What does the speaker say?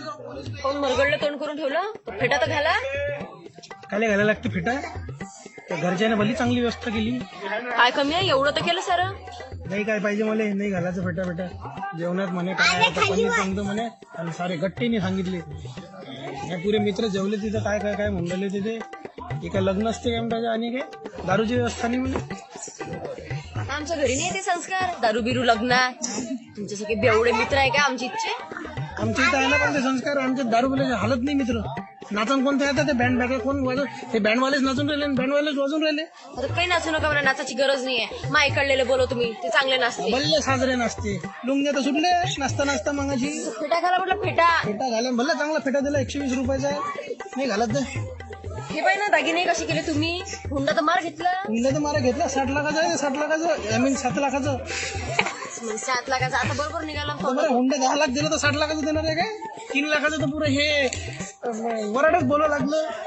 कोण मरगडलं तोंड करून ठेवलं? फेटा तर घाला. काय घालायला लागते फेटा? त्या घरच्याने भली चांगली व्यवस्था केली. काय कमी आहे? एवढं तर केलं सारं. नाही काय पाहिजे मला नाही घालायचं फेटा जेवणात म्हणे काय आहे, तर पनीर सांगतो म्हणे आणि सारे गट्टीने सांगितले. या पुरे मित्र जेवले तिथं काय काय काय म्हणले तिथे की काय लग्न असते काय म्हणतात आणि काय दारूची व्यवस्था नाही म्हणे. आमच्या घरी नाही ते संस्कार दारू बिरू लग्न. तुमचे सगळे बेवडे मित्र आहे का आमची इच्छे? आमच्या इथं आहे ना पण ते संस्कार आमच्या दारू बिलाचे हालत नाही मित्र. नाचन कोणते येतात ते बँड बॅगर कोण वाजव ते बँडवालेच नाचून राहिले बँडवालेच वाजून राहिले. आता काही नाचू नका म्हणा. नाचाची गरज नाहीये. मायकडलेले बोलव तुम्ही. ते चांगले नाचते. भल्ले साजरे नाचते लुंग्या तर सुटले नाचता मागाची. फेटा घाला म्हटलं फेटा. फेटा घाला भल्ला चांगला फेटा दिला 120 रुपयाचा आहे. नाही घालत ते हे पाहिजे ना दागिने कसे केले तुम्ही. हुंडा तर मार घेतला. हुंडा तर मारा घेतला 60 लाखाचा आहे 60 लाखाचं आय मीन 7 लाखाचं. 7 लाखाचा आता बरोबर निघाला. बरं हुंडा 10 लाख दिलं तर 60 लाखाचं देणार आहे काय? 3 लाखाचं तर पुरं हे वराडच बोलावं लागलं.